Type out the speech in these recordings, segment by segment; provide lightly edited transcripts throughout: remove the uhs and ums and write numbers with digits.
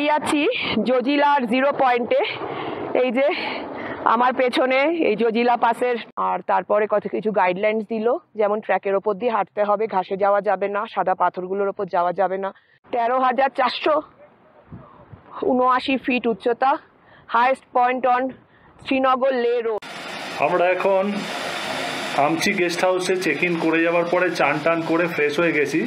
দাঁড়িয়ে আছি জজিলার জিরো পয়েন্টে। এই যে আমার পেছনে এই জজিলা পাসের, আর তারপরে কত কিছু গাইডলাইন্স দিল, যেমন ট্র্যাকের ওপর দিয়ে হাঁটতে হবে, ঘাসে যাওয়া যাবে না, সাদা পাথরগুলোর ওপর যাওয়া যাবে না। 13,479 ফিট উচ্চতা, হাইয়েস্ট পয়েন্ট অন শ্রীনগর লে রোড। আমরা এখন আমচি গেস্ট হাউসে চেক ইন করে যাওয়ার পরে চান টান করে ফ্রেশ হয়ে গেছি।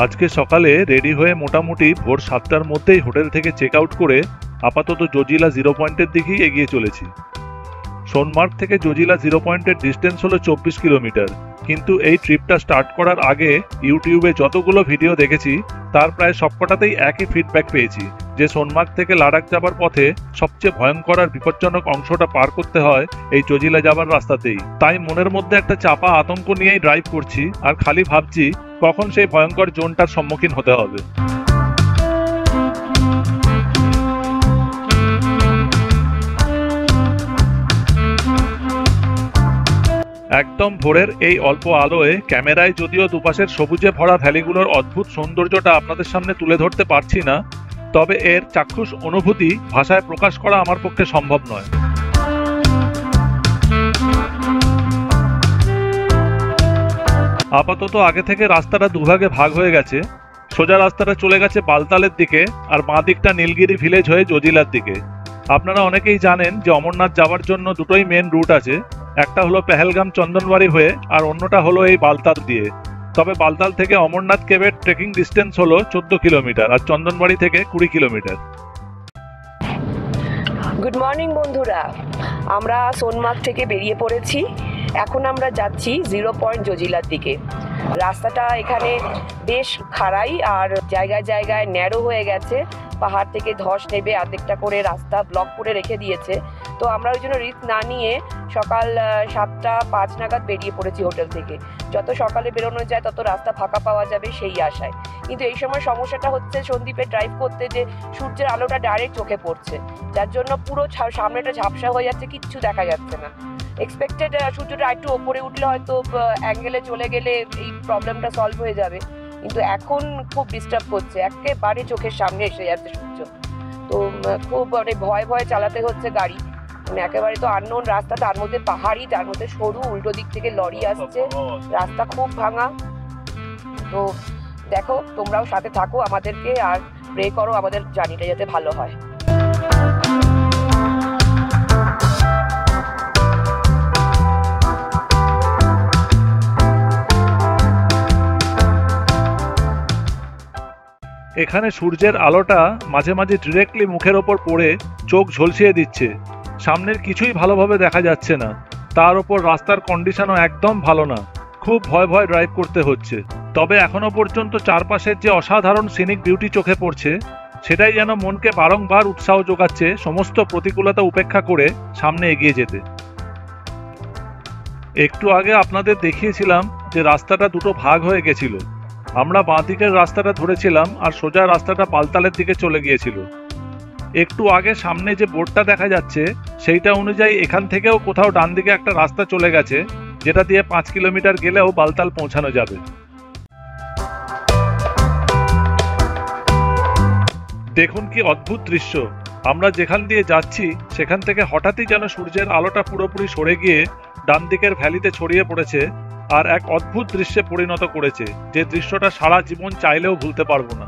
আজকে সকালে রেডি হয়ে মোটামুটি ভোর 7টার মধ্যেই হোটেল থেকে চেক আউট করে আপাতত জজিলা জিরো পয়েন্টের দিকেই এগিয়ে চলেছি। সোনমার্গ থেকে জজিলা জিরো পয়েন্টের ডিস্টেন্স হলো 24 কিলোমিটার, কিন্তু এই ট্রিপটা স্টার্ট করার আগে ইউটিউবে যতগুলো ভিডিও দেখেছি তার প্রায় সবকটাতেই একই ফিডব্যাক পেয়েছি যে সোনমার্গ থেকে লাদাখ যাবার পথে সবচেয়ে ভয়ঙ্কর আর বিপজ্জনক অংশটা পার করতে হয় এই জজিলা যাবার রাস্তাতেই। তাই মনের মধ্যে একটা চাপা আতঙ্ক নিয়েই ড্রাইভ করছি, আর খালি ভাবছি কখন সেই ভয়ঙ্কর জোনটার সম্মুখীন হতে হবে। একদম ভোরের এই অল্প আলোয় ক্যামেরায় যদিও দুপাশের সবুজে ভরা ভ্যালিগুলোর অদ্ভুত সৌন্দর্যটা আপনাদের সামনে তুলে ধরতে পারছি না, তবে এর চাক্ষুষ অনুভূতি ভাষায় প্রকাশ করা আমার পক্ষে সম্ভব নয়। আপাতত আগে থেকে রাস্তাটা দুভাগে ভাগ হয়ে গেছে। সোজা রাস্তাটা চলে গেছে বালতালের দিকে, আর বাঁ দিকটা নীলগিরি ভিলেজ হয়ে জজিলার দিকে। আপনারা অনেকেই জানেন যে অমরনাথ যাওয়ার জন্য দুটোই মেন রুট আছে, একটা হলো পেহেলগাম চন্দনবাড়ি হয়ে, আর অন্যটা হলো এই বালতাল দিয়ে। তবে বালতাল থেকে অমরনাথ কেভের ট্রেকিং ডিস্টেন্স হলো 14 কিলোমিটার, আর চন্দনবাড়ি থেকে 20 কিলোমিটার। গুড মর্নিং বন্ধুরা, আমরা সোনমার্গ থেকে বেরিয়ে পড়েছি। এখন আমরা যাচ্ছি জিরো পয়েন্ট জজিলার দিকে। রাস্তাটা এখানে বেশ খাড়াই আর জায়গায় জায়গায় ন্যারো হয়ে গেছে, পাহাড় থেকে ধস নেবে অর্ধেকটা করে রাস্তা ব্লক করে রেখে দিয়েছে। তো আমরা ওই জন্য রিস্ক না নিয়ে সকাল 7:05 নাগাদ বেরিয়ে পড়েছি হোটেল থেকে। যত সকালে বেরোনো যায় তত রাস্তা ফাঁকা পাওয়া যাবে সেই আশায়। কিন্তু এই সময় সমস্যাটা হচ্ছে সন্দ্বীপে ড্রাইভ করতে যে সূর্যের আলোটা ডাইরেক্ট চোখে পড়ছে, যার জন্য পুরো সামনেটা ঝাপসা হয়ে যাচ্ছে, কিচ্ছু দেখা যাচ্ছে না। এক্সপেক্টেড সূর্যটা একটু ওপরে উঠলে হয়তো অ্যাঙ্গেলে চলে গেলে এই প্রবলেমটা সলভ হয়ে যাবে, কিন্তু এখন খুব ডিস্টার্ব করছে, একেবারে চোখের সামনে এসে যাচ্ছে সূর্য। তো খুব মানে ভয় ভয়ে চালাতে হচ্ছে গাড়ি, মানে একেবারে তো আননোন রাস্তা, তার মধ্যে পাহাড়ি, তার মধ্যে সরু, উল্টো দিক থেকে লরি আসছে, রাস্তা খুব ভাঙা। তো দেখো তোমরাও সাথে থাকো আমাদেরকে, আর প্রে করো আমাদের জার্নিটা যাতে ভালো হয়। এখানে সূর্যের আলোটা মাঝে মাঝে ডিরেক্টলি মুখের ওপর পড়ে চোখ ঝলসিয়ে দিচ্ছে। সামনের কিছুই ভালোভাবে দেখা যাচ্ছে না, তার ওপর রাস্তার কন্ডিশনও একদম ভালো না, খুব ভয় ভয় ড্রাইভ করতে হচ্ছে। তবে এখনো পর্যন্ত চারপাশের যে অসাধারণ সিনিক বিউটি চোখে পড়ছে, সেটাই যেন মনকে বারংবার উৎসাহ যোগাচ্ছে সমস্ত প্রতিকূলতা উপেক্ষা করে সামনে এগিয়ে যেতে। একটু আগে আপনাদের দেখিয়েছিলাম যে রাস্তাটা দুটো ভাগ হয়ে গেছিল। আমরা বাঁ দিকের রাস্তাটা ধরেছিলাম, আর সোজা রাস্তাটা বালতালের দিকে চলে গিয়েছিল। একটু আগে সামনে যে বোর্ডটা দেখা যাচ্ছে সেইটা অনুযায়ী এখান থেকেও কোথাও ডান দিকে একটা রাস্তা চলে গেছে, যেটা দিয়ে 5 কিলোমিটার গেলেও বালতাল পৌঁছানো যাবে। দেখুন কি অদ্ভুত দৃশ্য! আমরা যেখান দিয়ে যাচ্ছি সেখান থেকে হঠাৎই যেন সূর্যের আলোটা পুরোপুরি সরে গিয়ে ডান দিকের ভ্যালিতে ছড়িয়ে পড়েছে, আর এক অদ্ভুত দৃশ্যে পরিণত করেছে, যে দৃশ্যটা সারা জীবন চাইলেও ভুলতে পারবো না।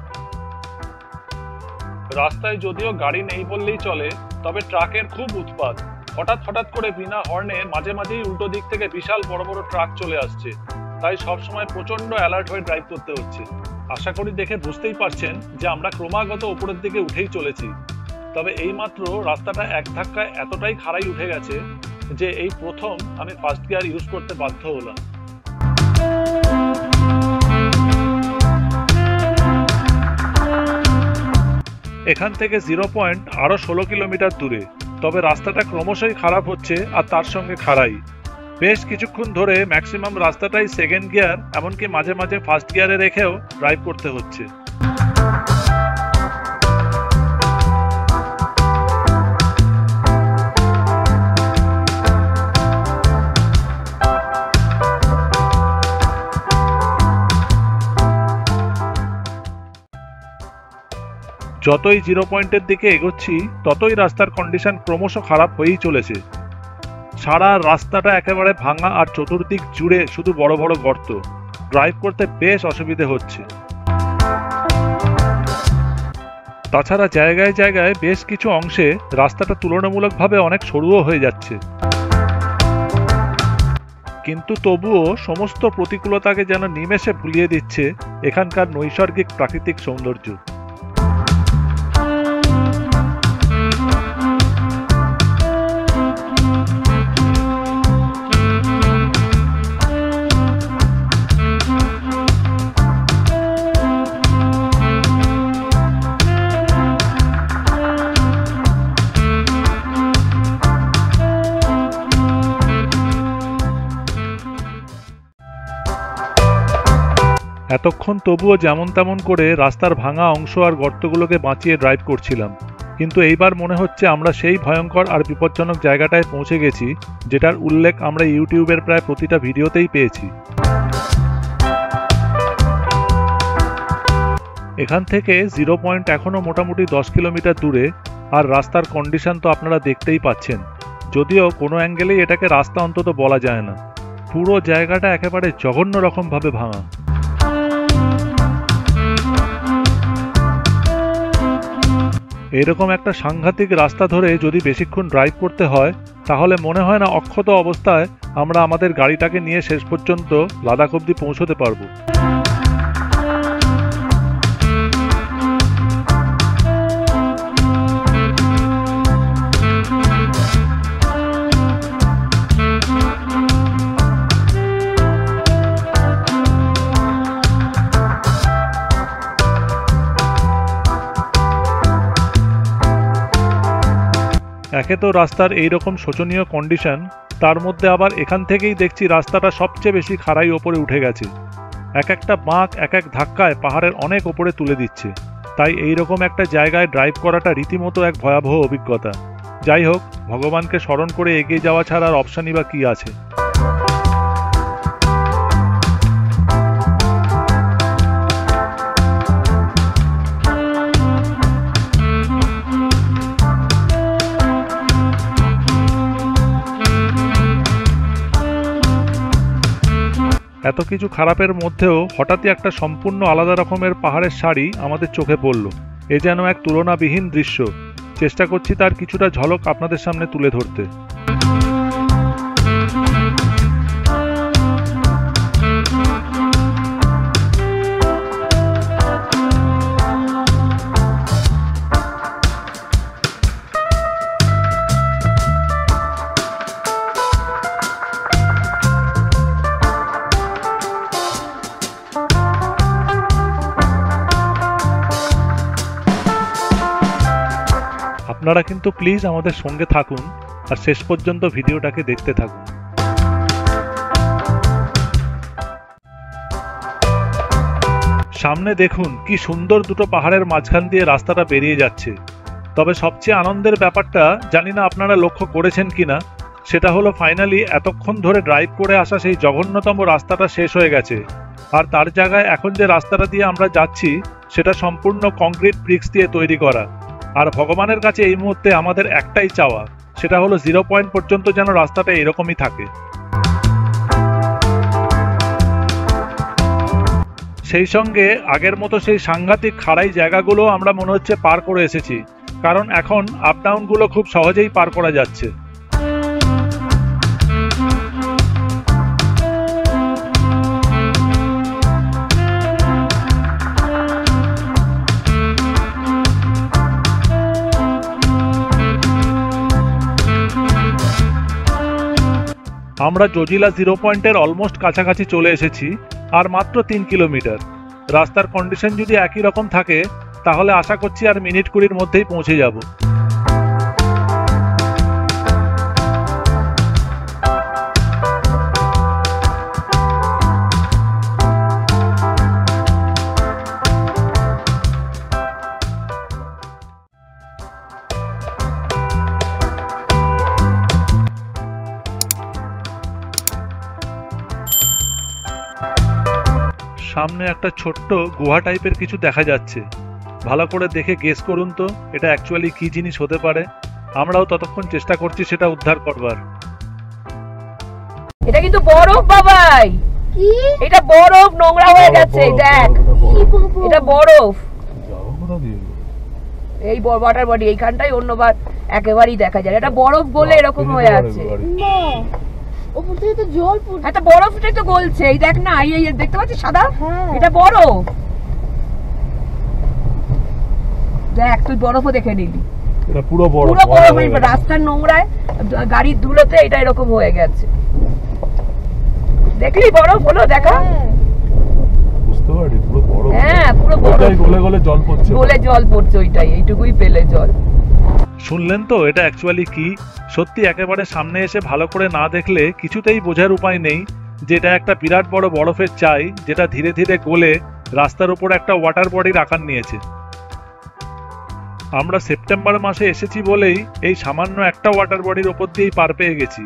রাস্তায় যদিও গাড়ি নেই বললেই চলে, তবে ট্রাকের খুব উৎপাত। হঠাৎ হঠাৎ করে বিনা হর্নে মাঝে মাঝেই উল্টো দিক থেকে বিশাল বড় বড় ট্রাক চলে আসছে, তাই সবসময় প্রচন্ড অ্যালার্ট হয়ে ড্রাইভ করতে হচ্ছে। আশা করি দেখে বুঝতেই পারছেন যে আমরা ক্রমাগত উপরের দিকে উঠেই চলেছি। তবে এইমাত্র রাস্তাটা এক ধাক্কায় এতটাই খাড়াই উঠে গেছে যে এই প্রথম আমি ফার্স্ট গিয়ার ইউজ করতে বাধ্য হলাম। এখান থেকে জিরো পয়েন্ট আরো 16 কিলোমিটার দূরে, তবে রাস্তাটা ক্রমশই খারাপ হচ্ছে, আর তার সঙ্গে খাড়াই। বেশ কিছুক্ষণ ধরে ম্যাক্সিমাম রাস্তাটাই সেকেন্ড গিয়ার, এমনকি মাঝে মাঝে ফার্স্ট গিয়ারে রেখেও ড্রাইভ করতে হচ্ছে। যতই 0 পয়েন্টের দিকে এগোচ্ছি ততই রাস্তার কন্ডিশন ক্রমশ খারাপ হয়েই চলেছে। সারা রাস্তাটা একেবারে ভাঙা আর চতুর্দিক জুড়ে শুধু বড় বড় গর্ত। ড্রাইভ করতে বেশ অসুবিধে হচ্ছে। তাছাড়া জায়গায় জায়গায় বেশ কিছু অংশে রাস্তাটা তুলনামূলকভাবে অনেক সরুও হয়ে যাচ্ছে। কিন্তু তবুও সমস্ত প্রতিকূলতাকে যেন নিমেষে ভুলিয়ে দিচ্ছে এখানকার নৈসর্গিক প্রাকৃতিক সৌন্দর্য। এতক্ষণ তবুও যেমন তেমন করে রাস্তার ভাঙা অংশ আর গর্তগুলোকে বাঁচিয়ে ড্রাইভ করছিলাম, কিন্তু এইবার মনে হচ্ছে আমরা সেই ভয়ঙ্কর আর বিপজ্জনক জায়গাটায় পৌঁছে গেছি যেটার উল্লেখ আমরা ইউটিউবের প্রায় প্রতিটা ভিডিওতেই পেয়েছি। এখান থেকে 0 পয়েন্ট এখনও মোটামুটি 10 কিলোমিটার দূরে, আর রাস্তার কন্ডিশন তো আপনারা দেখতেই পাচ্ছেন। যদিও কোনো অ্যাঙ্গেলেই এটাকে রাস্তা অন্তত বলা যায় না। পুরো জায়গাটা একেবারে জঘন্য রকমভাবে ভাঙা। এরকম একটা সাংঘাতিক রাস্তা ধরে যদি বেশিক্ষণ ড্রাইভ করতে হয় তাহলে মনে হয় না অক্ষত অবস্থায় আমরা আমাদের গাড়িটাকে নিয়ে শেষ পর্যন্ত লাদাখ অবধি পৌঁছতে পারবো। একে তো রাস্তার এইরকম শোচনীয় কন্ডিশন, তার মধ্যে আবার এখান থেকেই দেখছি রাস্তাটা সবচেয়ে বেশি খাড়াই ওপরে উঠে গেছে। এক একটা বাঁক এক এক ধাক্কায় পাহাড়ের অনেক ওপরে তুলে দিচ্ছে। তাই এইরকম একটা জায়গায় ড্রাইভ করাটা রীতিমতো এক ভয়াবহ অভিজ্ঞতা। যাই হোক, ভগবানকে স্মরণ করে এগিয়ে যাওয়া ছাড়া আর অপশনই বা কী আছে। এত কিছু খারাপের মধ্যেও হঠাৎই একটা সম্পূর্ণ আলাদা রকমের পাহাড়ের সারি আমাদের চোখে পড়ল। এ যেন এক তুলনাবিহীন দৃশ্য। চেষ্টা করছি তার কিছুটা ঝলক আপনাদের সামনে তুলে ধরতে। আপনারা কিন্তু প্লিজ আমাদের সঙ্গে থাকুন আর শেষ পর্যন্ত ভিডিওটাকে দেখতে থাকুন। সামনে দেখুন কি সুন্দর দুটো পাহাড়ের মাঝখান দিয়ে রাস্তাটা বেরিয়ে যাচ্ছে। তবে সবচেয়ে আনন্দের ব্যাপারটা জানি না আপনারা লক্ষ্য করেছেন কিনা, সেটা হলো ফাইনালি এতক্ষণ ধরে ড্রাইভ করে আসা সেই জঘন্যতম রাস্তাটা শেষ হয়ে গেছে। আর তার জায়গায় এখন যে রাস্তাটা দিয়ে আমরা যাচ্ছি সেটা সম্পূর্ণ কংক্রিট ব্রিক্স দিয়ে তৈরি করা। আর ভগবানের কাছে এই মুহূর্তে আমাদের একটাই চাওয়া, সেটা হলো 0 পয়েন্ট পর্যন্ত যেন রাস্তাটা এরকমই থাকে। সেই সঙ্গে আগের মতো সেই সাংঘাতিক খাড়াই জায়গাগুলো আমরা মনে হচ্ছে পার করে এসেছি, কারণ এখন আপ ডাউনগুলো খুব সহজেই পার করা যাচ্ছে। আমরা জজিলা 0 পয়েন্টের অলমোস্ট কাছাকাছি চলে এসেছি, আর মাত্র 3 কিলোমিটার। রাস্তার কন্ডিশন যদি একই রকম থাকে তাহলে আশা করছি আর মিনিট 20-র মধ্যেই পৌঁছে যাব। সামনে একটা ছোট্ট গুহা টাইপের কিছু দেখা যাচ্ছে। ভালো করে দেখে গেস করুন তো এটা অ্যাকচুয়ালি কি জিনিস হতে পারে। আমরাও ততক্ষণ চেষ্টা করছি সেটা উদ্ধার করবার। এটা কিন্তু বরফ বাবাই, কি এটা বরফ নোংরা হয়ে গেছে, দেখ এটা বরফ। এই ওয়াটার বডি এইখানটাই অন্যবার একেবারেই দেখা যায়, এটা বরফ বলে এরকম হয়ে আছে। না, ওপর থেকে তো জল পড়ছে। হ্যাঁ, তো বরফটাই তো গলছে, এই দেখ না, এই দেখতে পাচ্ছিস সাদা, হ্যাঁ। এটা বরফ। দেখ তুই বরফও দেখে নিলি, এটা পুরো বরফ, পুরো বরফ। রাস্তার নোংরায় গাড়ির ধুলোতে এটা এরকম হয়ে গেছে। দেখলি বরফ হলো, দেখা। বুঝতে পারি পুরো বরফ। হ্যাঁ, পুরো বরফ, গলে গলে জল পড়ছে, গলে জল পড়ছে, ওইটাই, এইটুকুই পেলে জল। শুনলেন তো এটা অ্যাকচুয়ালি কি? সত্যি একেবারে সামনে এসে ভালো করে না দেখলে কিছুতেই বোঝার উপায় নেই যে এটা একটা বিরাট বড় বরফের চাই, যেটা ধীরে ধীরে গলে রাস্তার উপর একটা ওয়াটার বডির আকার নিয়েছে। আমরা সেপ্টেম্বর মাসে এসেছি বলেই এই সামান্য একটা ওয়াটার বডির ওপর দিয়েই পার পেয়ে গেছি।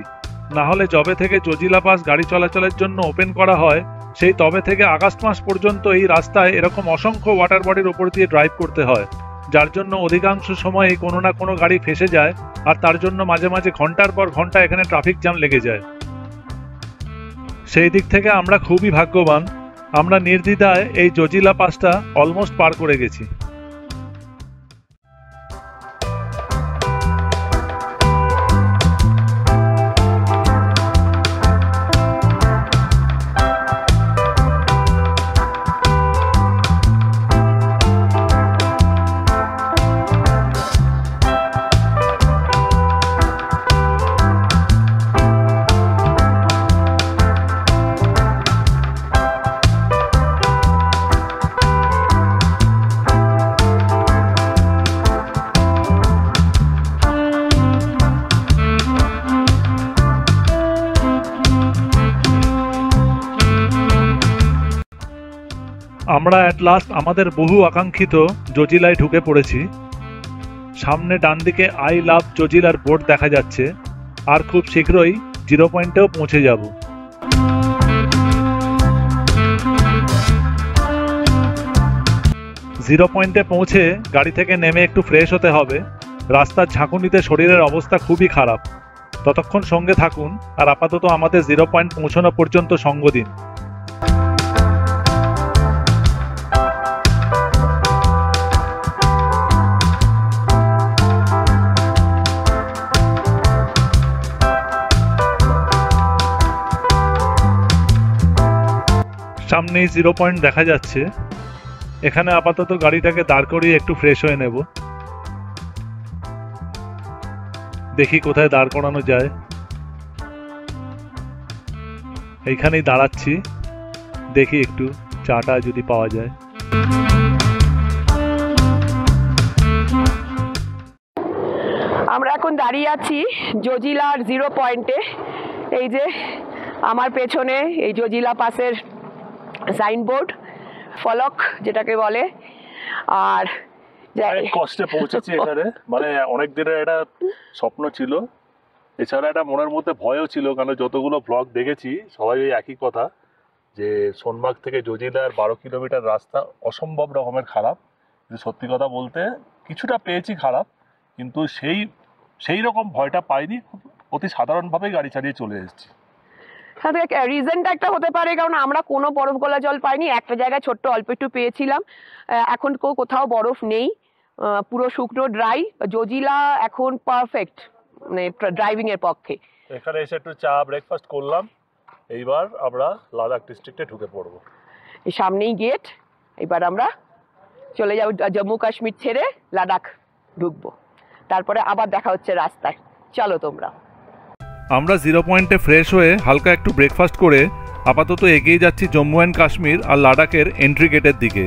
না হলে যবে থেকে জজিলা পাস গাড়ি চলাচলের জন্য ওপেন করা হয় সেই তবে থেকে আগস্ট মাস পর্যন্ত এই রাস্তায় এরকম অসংখ্য ওয়াটার বডির ওপর দিয়ে ড্রাইভ করতে হয়, যার জন্য অধিকাংশ সময়ই কোনো না কোনো গাড়ি ফেসে যায়, আর তার জন্য মাঝে মাঝে ঘন্টার পর ঘন্টা এখানে ট্রাফিক জ্যাম লেগে যায়। সেই দিক থেকে আমরা খুবই ভাগ্যবান, আমরা নির্দ্বিধায় এই জজিলা পাসটা অলমোস্ট পার করে গেছি। আমরা অ্যাট লাস্ট আমাদের বহু আকাঙ্ক্ষিত জজিলায় ঢুকে পড়েছি। সামনে ডান দিকে আই লাভ জজিলার বোর্ড দেখা যাচ্ছে, আর খুব শীঘ্রই 0 পয়েন্টেও পৌঁছে যাব। জিরো পয়েন্টে পৌঁছে গাড়ি থেকে নেমে একটু ফ্রেশ হতে হবে। রাস্তার ঝাঁকুনিতে শরীরের অবস্থা খুবই খারাপ। ততক্ষণ সঙ্গে থাকুন, আর আপাতত আমাদের 0 পয়েন্ট পৌঁছানো পর্যন্ত সঙ্গ দিন। সামনেই 0 পয়েন্ট দেখা যাচ্ছে, এখানে আপাতত গাড়িটাকে দাঁড় করিয়ে একটু ফ্রেশ হয়ে নেব। দেখি কোথায় দাঁড় করানো যায়। এইখানেই দাঁড়াচ্ছি, দেখি একটু চাটা যদি পাওয়া যায়। আমরা এখন দাঁড়িয়ে আছি জজিলার 0 পয়েন্টে। এই যে আমার পেছনে এই জজিলা পাসের সাইনবোর্ড, ফলক যেটাকে বলে। আর অনেক কষ্টে পৌঁছেছি এখানে, মানে অনেক দিনের একটা স্বপ্ন ছিল, এছাড়া একটা মনের মধ্যে ভয়ও ছিল, কারণ যতগুলো ব্লগ দেখেছি সবাই ওই একই কথা যে সোনমার্গ থেকে জজিলার 12 কিলোমিটার রাস্তা অসম্ভব রকমের খারাপ। কিন্তু সত্যি কথা বলতে কিছুটা পেয়েছি খারাপ, কিন্তু সেই রকম ভয়টা পাইনি, খুব অতি সাধারণভাবেই গাড়ি চালিয়ে চলে এসেছি। রিজনটা একটা হতে পারে, কারণ আমরা কোনো বরফ গলা জল পাইনি, একটা জায়গায় ছোট্ট অল্প একটু পেয়েছিলাম। এখন কোথাও বরফ নেই, পুরো শুকনো ড্রাই। জজিলা এখন পারফেক্ট, মানে ড্রাইভিং এর পক্ষে। এখানে এসে একটু চা ব্রেকফাস্ট করলাম, এইবার আমরা লাদাখ ডিস্ট্রিক্টে ঢুকে পড়বো। এই সামনেই গেট, এবার আমরা চলে যাব জম্মু কাশ্মীর ছেড়ে লাদাখ ঢুকবো, তারপরে আবার দেখা হচ্ছে রাস্তায়। চলো তোমরা। আমরা 0 পয়েন্টে ফ্রেশ হয়ে হালকা একটু ব্রেকফাস্ট করে আপাতত এগিয়ে যাচ্ছি জম্মু অ্যান্ড কাশ্মীর আর লাদাখের এন্ট্রি গেটের দিকে।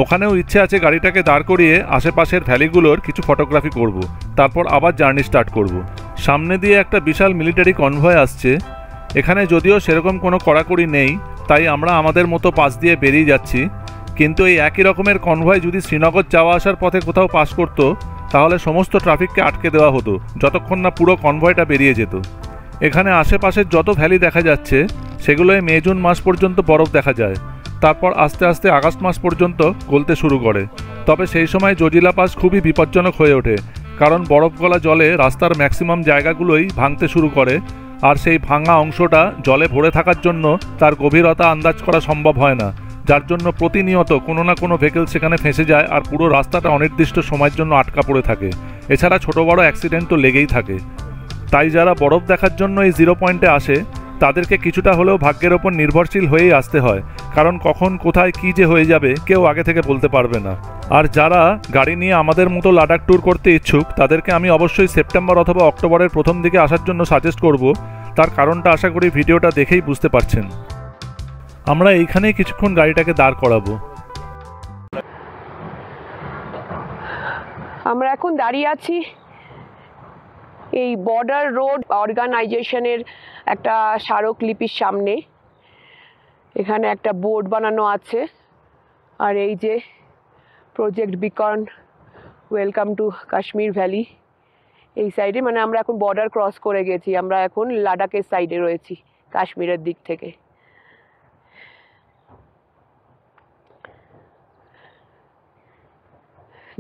ওখানেও ইচ্ছে আছে গাড়িটাকে দাঁড় করিয়ে আশেপাশের ভ্যালিগুলোর কিছু ফটোগ্রাফি করব, তারপর আবার জার্নি স্টার্ট করব। সামনে দিয়ে একটা বিশাল মিলিটারি কনভয় আসছে। এখানে যদিও সেরকম কোনো কড়াকড়ি নেই, তাই আমরা আমাদের মতো পাশ দিয়ে বেরিয়ে যাচ্ছি, কিন্তু এই একই রকমের কনভয় যদি শ্রীনগর যাওয়া আসার পথে কোথাও পাস করত, তাহলে সমস্ত ট্রাফিককে আটকে দেওয়া হতো যতক্ষণ না পুরো কনভয়টা বেরিয়ে যেত। এখানে আশেপাশের যত ভ্যালি দেখা যাচ্ছে সেগুলোয় মে জুন মাস পর্যন্ত বরফ দেখা যায়, তারপর আস্তে আস্তে আগস্ট মাস পর্যন্ত গলতে শুরু করে। তবে সেই সময় জজিলা পাস খুবই বিপজ্জনক হয়ে ওঠে, কারণ বরফ গলা জলে রাস্তার ম্যাক্সিমাম জায়গাগুলোই ভাঙতে শুরু করে, আর সেই ভাঙা অংশটা জলে ভরে থাকার জন্য তার গভীরতা আন্দাজ করা সম্ভব হয় না, যার জন্য প্রতিনিয়ত কোনো না কোনো ভেহিকল সেখানে ফেঁসে যায় আর পুরো রাস্তাটা অনির্দিষ্ট সময়ের জন্য আটকা পড়ে থাকে। এছাড়া ছোট বড় অ্যাক্সিডেন্ট তো লেগেই থাকে। তাই যারা বরফ দেখার জন্য এই 0 পয়েন্টে আসে তাদেরকে কিছুটা হলেও ভাগ্যের ওপর নির্ভরশীল হয়েই আসতে হয়, কারণ কখন কোথায় কী যে হয়ে যাবে কেউ আগে থেকে বলতে পারবে না। আর যারা গাড়ি নিয়ে আমাদের মতো লাদাখ ট্যুর করতে ইচ্ছুক তাদেরকে আমি অবশ্যই সেপ্টেম্বর অথবা অক্টোবরের প্রথম দিকে আসার জন্য সাজেস্ট করব। তার কারণটা আশা করি ভিডিওটা দেখেই বুঝতে পারছেন। আমরা এইখানেই কিছুক্ষণ গাড়িটাকে দাঁড় করাবো। আমরা এখন দাঁড়িয়ে আছি এই বর্ডার রোড অর্গানাইজেশনের একটা স্মারকলিপির সামনে। এখানে একটা বোর্ড বানানো আছে, আর এই যে project Beacon welcome to Kashmir valley, এই সাইডে মানে আমরা এখন বর্ডার ক্রস করে গেছি, আমরা এখন লাদাখের সাইডে রয়েছি কাশ্মীরের দিক থেকে।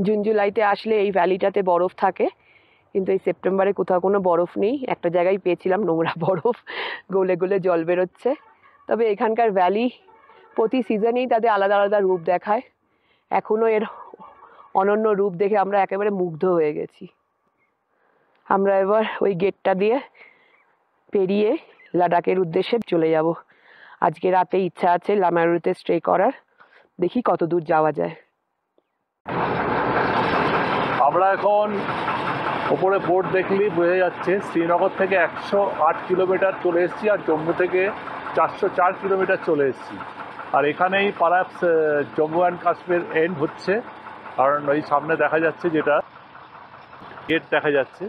জুন জুলাইতে আসলে এই ভ্যালিটাতে বরফ থাকে, কিন্তু এই সেপ্টেম্বরে কোথাও কোনো বরফ নেই। একটা জায়গায় পেয়েছিলাম নোংরা বরফ, গলে গলে জল বেরোচ্ছে। তবে এখানকার ভ্যালি প্রতি সিজনেই তাদের আলাদা আলাদা রূপ দেখায়। এখনও এর অনন্য রূপ দেখে আমরা একেবারে মুগ্ধ হয়ে গেছি। আমরা এবার ওই গেটটা দিয়ে পেরিয়ে লাদাখের উদ্দেশ্যে চলে যাব। আজকে রাতে ইচ্ছা আছে লামায়ুরুতে স্টে করার, দেখি কত দূর যাওয়া যায়। আমরা এখন ওপরে বোর্ড দেখলেই বোঝা যাচ্ছে শ্রীনগর থেকে 108 কিলোমিটার চলে এসেছি, আর জম্মু থেকে 404 কিলোমিটার চলে এসেছি। আর এখানেই পারাপস জম্মু অ্যান্ড কাশ্মীর এন্ড হচ্ছে, কারণ ওই সামনে দেখা যাচ্ছে যেটা গেট দেখা যাচ্ছে,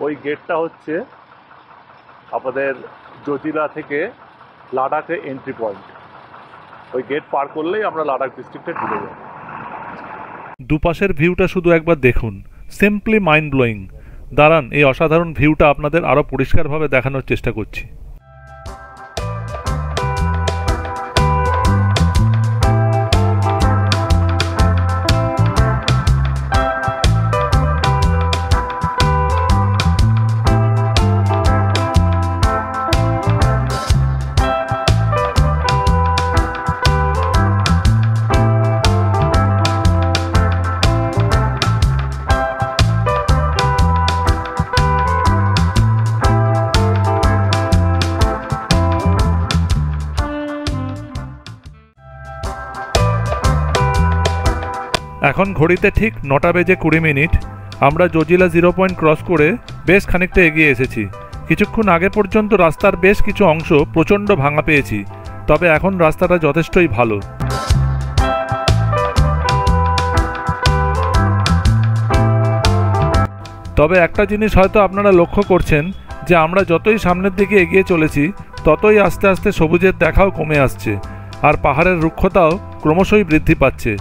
ওই গেটটা হচ্ছে আমাদের জজিলা থেকে লাদাখে এন্ট্রি পয়েন্ট। ওই গেট পার করলেই আমরা লাদাখ ডিস্ট্রিক্টে ঢুকে যাব। দুপাশের ভিউটা শুধু একবার দেখুন, সিম্পলি মাইন্ড ব্লোয়িং। দাঁড়ান, এই অসাধারণ ভিউটা আপনাদের আরও পরিষ্কারভাবে দেখানোর চেষ্টা করছি। এখন ঘড়িতে ঠিক 9:20 আমরা জজিলা 0 পয়েন্ট ক্রস করে বেশ খানিকটা এগিয়ে এসেছি। কিছুক্ষণ আগে পর্যন্ত রাস্তার বেশ কিছু অংশ প্রচণ্ড ভাঙা পেয়েছি, তবে এখন রাস্তাটা যথেষ্টই ভালো। তবে একটা জিনিস হয়তো আপনারা লক্ষ্য করছেন যে আমরা যতই সামনের দিকে এগিয়ে চলেছি ততই আস্তে আস্তে সবুজের দেখাও কমে আসছে, আর পাহাড়ের রুক্ষতাও ক্রমশই বৃদ্ধি পাচ্ছে।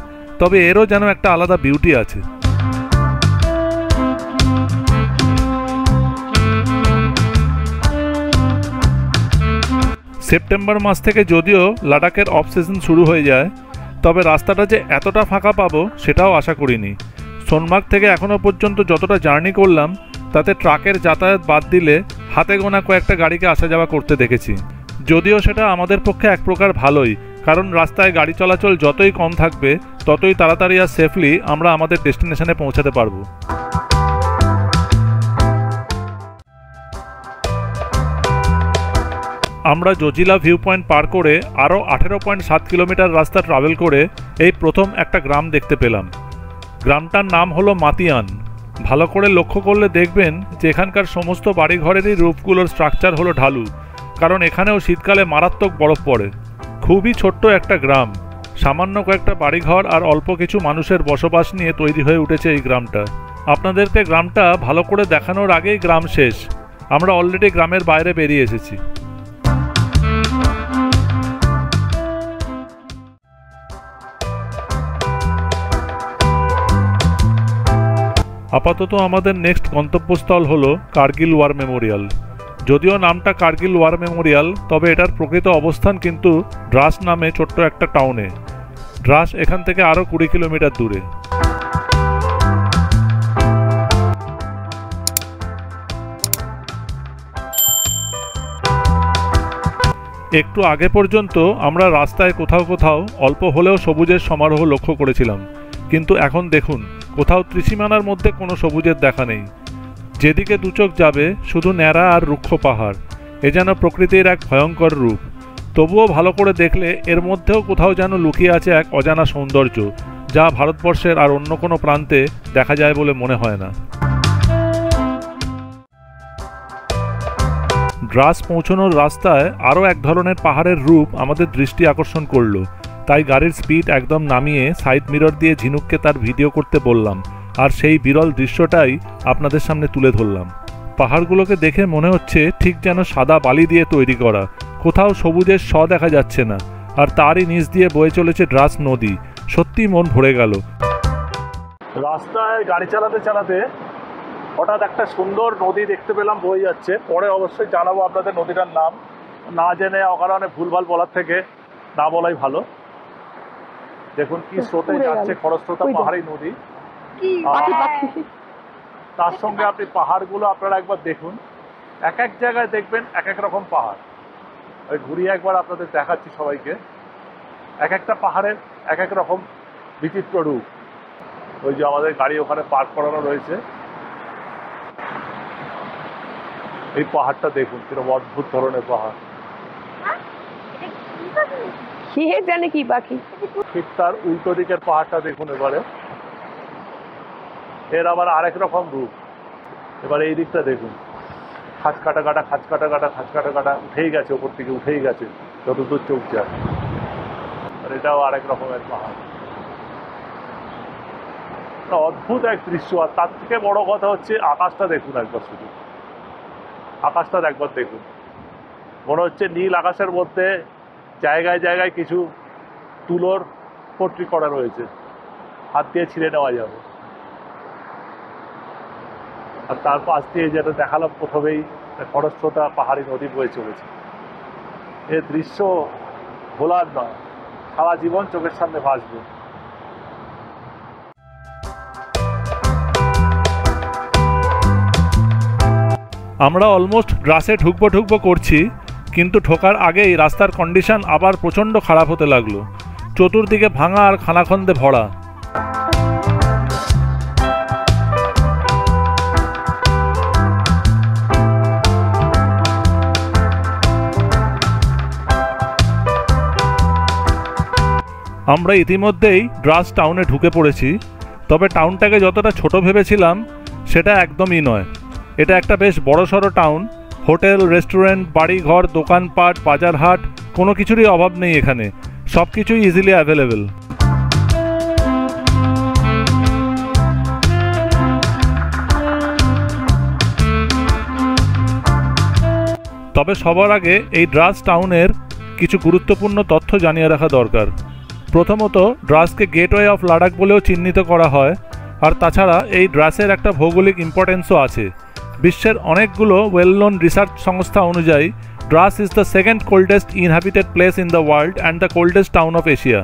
তবে এরও যেন একটা আলাদা বিউটি আছে। সেপ্টেম্বর মাস থেকে যদিও লাদাখের অফ সিজন শুরু হয়ে যায়, তবে রাস্তাটা যে এতটা ফাঁকা পাবো সেটাও আশা করিনি। সোনমার্গ থেকে এখনও পর্যন্ত যতটা জার্নি করলাম তাতে ট্রাকের যাতায়াত বাদ দিলে হাতে গোনা কয়েকটা গাড়িকে আসা যাওয়া করতে দেখেছি। যদিও সেটা আমাদের পক্ষে এক প্রকার ভালোই, কারণ রাস্তায় গাড়ি চলাচল যতই কম থাকবে ততই তাড়াতাড়ি আর সেফলি আমরা আমাদের ডেস্টিনেশনে পৌঁছাতে পারবো। আমরা জজিলা ভিউ পয়েন্ট পার করে আরও 18.7 কিলোমিটার রাস্তা ট্রাভেল করে এই প্রথম একটা গ্রাম দেখতে পেলাম। গ্রামটার নাম হলো মাতিয়ান। ভালো করে লক্ষ্য করলে দেখবেন যে এখানকার সমস্ত বাড়িঘরেরই রূপগুলোর স্ট্রাকচার হলো ঢালু, কারণ এখানেও শীতকালে মারাত্মক বরফ পড়ে। খুবই ছোট্ট একটা গ্রাম, সামান্য কয়েকটা বাড়িঘর আর অল্প কিছু মানুষের বসবাস নিয়ে তৈরি হয়ে উঠেছে এই গ্রামটা। আপনাদেরকে গ্রামটা ভালো করে দেখানোর আগেই গ্রাম শেষ। আমরা অলরেডি গ্রামের বাইরে বেরিয়ে এসেছি। আপাতত আমাদের নেক্সট গন্তব্যস্থল হলো কার্গিল ওয়ার মেমোরিয়াল। যদিও নামটা কার্গিল ওয়ার মেমোরিয়াল, তবে এটার প্রকৃত অবস্থান কিন্তু ড্রাস নামে ছোট্ট একটা টাউনে। ড্রাস এখান থেকে আরও 20 কিলোমিটার দূরে। একটু আগে পর্যন্ত আমরা রাস্তায় কোথাও কোথাও অল্প হলেও সবুজের সমারোহ লক্ষ্য করেছিলাম, কিন্তু এখন দেখুন কোথাও ত্রিসীমানার মধ্যে কোনো সবুজের দেখা নেই। যেদিকে দুচোখ যাবে শুধু ন্যাড়া আর রুক্ষ পাহাড়। এ যেন প্রকৃতির এক ভয়ঙ্কর রূপ। তবুও ভালো করে দেখলে এর মধ্যেও কোথাও যেন লুকিয়ে আছে এক অজানা সৌন্দর্য, যা ভারতবর্ষের আর অন্য কোনো প্রান্তে দেখা যায় বলে মনে হয় না। ড্রাস পৌঁছানোর রাস্তায় আরও এক ধরনের পাহাড়ের রূপ আমাদের দৃষ্টি আকর্ষণ করলো, তাই গাড়ির স্পিড একদম নামিয়ে সাইড মিরর দিয়ে ঝিনুককে তার ভিডিও করতে বললাম, আর সেই বিরল দৃশ্যটাই আপনাদের সামনে তুলে ধরলাম। পাহাড়গুলোকে দেখে মনে হচ্ছে ঠিক যেন সাদা বালি দিয়ে তৈরি করা, কোথাও সবুজের স দেখা যাচ্ছে না, আর তারই নিচ দিয়ে বয়ে চলেছে ড্রাস নদী। সত্যি মন ভরে গেল। রাস্তায় গাড়ি চালাতে চালাতে হঠাৎ একটা সুন্দর নদী দেখতে পেলাম বয়ে যাচ্ছে। পরে অবশ্যই জানাবো আপনাদের নদীটার নাম, না জেনে অকারণে ভুলভাল বলার থেকে না বলাই ভালো। দেখুন কি স্রোতে যাচ্ছে, খরস্রোতা পাহাড়ি নদী। তার সঙ্গে আপনি পাহাড়গুলো আপনারা একবার দেখুন, এক এক জায়গায় দেখবেন এক এক রকম পাহাড়। ওই ঘুরিয়ে একবার আপনাদের দেখাচ্ছি সবাইকে। এক একটা পাহাড়ের এক এক রকম বিচিত্র রূপ। ওই যে আমাদের গাড়ি ওখানে পার্ক করানো রয়েছে, এই পাহাড়টা দেখুন কিরকম অদ্ভুত ধরনের পাহাড়। কে জানে কি পাখি। ঠিক তার উল্টো দিকের পাহাড়টা দেখুন এবারে, এর আবার আরেক রকম রূপ। এবারে এই দিকটা দেখুন, খাঁচ কাটা কাটা খাঁচ কাটা কাটা খাঁচ কাটা কাটা উঠেই গেছে, ওপর থেকে উঠেই গেছে যতদূর চোখ যায়। আর এটাও আরেক রকমের পাহাড়। অদ্ভুত এক দৃশ্য। আর তার থেকে বড় কথা হচ্ছে আকাশটা দেখুন একবার, শুধু আকাশটা একবার দেখুন। মনে হচ্ছে নীল আকাশের মধ্যে জায়গায় জায়গায় কিছু তুলোর পোট্রি করা রয়েছে, হাত দিয়ে ছিঁড়ে নেওয়া যাবে। আর তার পাশ দিয়ে যেটা দেখালাম প্রথমেই, খরস্রোতা পাহাড়ি নদী বয়ে চলেছে। এর দৃশ্য ভোলার নয়, সারা জীবন চোখের সামনে ভাসবে। আমরা অলমোস্ট ড্রাসে ঢুকবো করছি, কিন্তু ঢোকার আগেই রাস্তার কন্ডিশন আবার প্রচণ্ড খারাপ হতে লাগলো। চতুর্দিকে ভাঙা আর খানাখন্দে ভরা। আমরা ইতিমধ্যেই ড্রাস টাউনে ঢুকে পড়েছি, তবে টাউনটাকে যতটা ছোট ভেবেছিলাম সেটা একদমই নয়। এটা একটা বেশ বড়সড় টাউন। হোটেল, রেস্টুরেন্ট, বাড়িঘর, দোকানপাট, বাজারহাট, কোনো কিছুরই অভাব নেই এখানে। সব কিছুই ইজিলি অ্যাভেলেবেল। তবে সবার আগে এই ড্রাস টাউনের কিছু গুরুত্বপূর্ণ তথ্য জানিয়ে রাখা দরকার। প্রথমত, ড্রাসকে গেটওয়ে অফ লাদাখ বলেও চিহ্নিত করা হয়, আর তাছাড়া এই ড্রাসের একটা ভৌগোলিক ইম্পর্টেন্সও আছে। বিশ্বের অনেকগুলো ওয়েল নোন রিসার্চ সংস্থা অনুযায়ী Dras is the second coldest inhabited place in the world and the coldest town of Asia.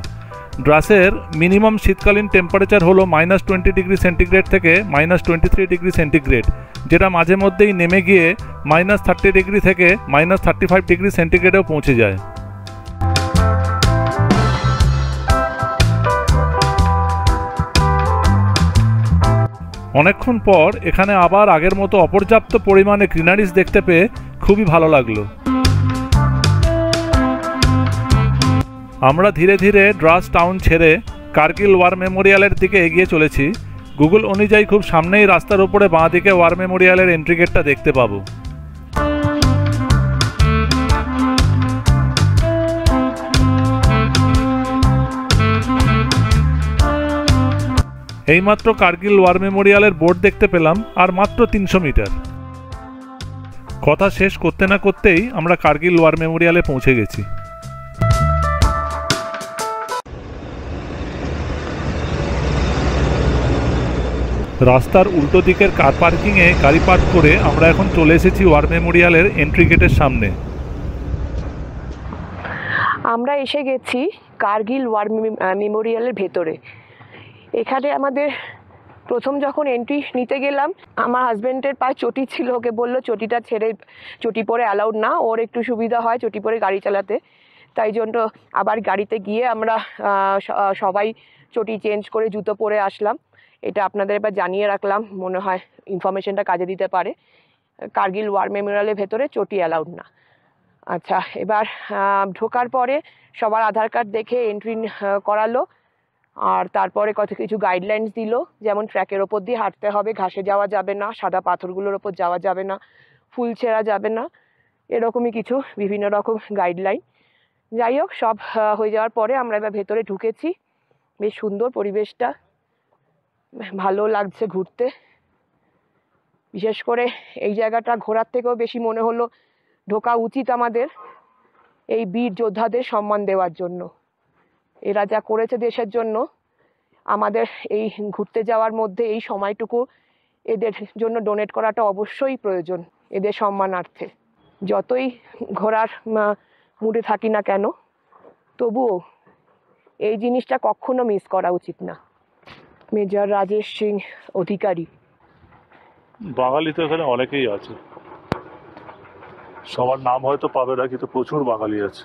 ড্রাসের মিনিমাম শীতকালীন টেম্পারেচার হলো -20 ডিগ্রি সেন্টিগ্রেড থেকে -23 ডিগ্রি সেন্টিগ্রেড, যেটা মাঝে মধ্যেই নেমে গিয়ে -30 ডিগ্রি থেকে -35 ডিগ্রি সেন্টিগ্রেডেও পৌঁছে যায়। অনেকক্ষণ পর এখানে আবার আগের মতো অপর্যাপ্ত পরিমাণে গ্রিনারিজ দেখতে পেয়ে খুবই ভালো লাগলো। আমরা ধীরে ধীরে ড্রাস টাউন ছেড়ে কার্গিল ওয়ার মেমোরিয়ালের দিকে এগিয়ে চলেছি। গুগল অনুযায়ী খুব সামনেই রাস্তার উপরে বাঁ দিকে ওয়ার মেমোরিয়ালের এন্ট্রি গেটটা দেখতে পাবো। এইমাত্র কার্গিল ওয়ার মেমোরিয়ালের বোর্ড দেখতে পেলাম, আর মাত্র 300 মিটার। কথা শেষ করতে না করতেই আমরা কার্গিল ওয়ার মেমোরিয়ালে পৌঁছে গেছি। রাস্তার উল্টো দিকের কার পার্কিংয়ে গাড়ি পার্ক করে আমরা এখন চলে এসেছি ওয়ার মেমোরিয়ালের এন্ট্রি গেটের সামনে। আমরা এসে গেছি কার্গিল ওয়ার মেমোরিয়ালের ভেতরে। এখানে আমাদের প্রথম যখন এন্ট্রি নিতে গেলাম, আমার হাজব্যান্ডের পায়ে চটি ছিল, ওকে বললো চটিটা ছেড়ে, চটি পরে অ্যালাউড না, ওর একটু সুবিধা হয় চটি পরে গাড়ি চালাতে, তাই জন্য আবার গাড়িতে গিয়ে আমরা সবাই চটি চেঞ্জ করে জুতো পরে আসলাম। এটা আপনাদের এবার জানিয়ে রাখলাম, মনে হয় ইনফরমেশনটা কাজে দিতে পারে। কার্গিল ওয়ার মেমোরিয়ালের ভেতরে চটি অ্যালাউড না। আচ্ছা, এবার ঢোকার পরে সবার আধার কার্ড দেখে এন্ট্রি করালো, আর তারপরে কত কিছু গাইডলাইন্স দিল, যেমন ট্র্যাকের ওপর দিয়ে হাঁটতে হবে, ঘাসে যাওয়া যাবে না, সাদা পাথরগুলোর ওপর যাওয়া যাবে না, ফুল ছেঁড়া যাবে না, এরকমই কিছু বিভিন্ন রকম গাইডলাইন। যাই হোক, সব হয়ে যাওয়ার পরে আমরা এবার ভেতরে ঢুকেছি। বেশ সুন্দর পরিবেশটা, ভালো লাগছে ঘুরতে। বিশেষ করে এই জায়গাটা ঘোরার থেকেও বেশি মনে হলো ঢোকা উচিত আমাদের, এই বীর যোদ্ধাদের সম্মান দেওয়ার জন্য। এরা যা করেছে দেশের জন্য, আমাদের এই ঘুরতে যাওয়ার মধ্যে এই সময়টুকু এদের জন্য ডোনেট করাটা অবশ্যই প্রয়োজন, এদের সম্মানার্থে। যতই ঘোরার মুডে থাকি না কেন, তবুও এই জিনিসটা কখনো মিস করা উচিত না। মেজর রাজেশ সিং অধিকারী। বাঙালি তো এখানে অনেকেই আছে, সবার নাম হয়তো পাবে না, কিন্তু প্রচুর বাঙালি আছে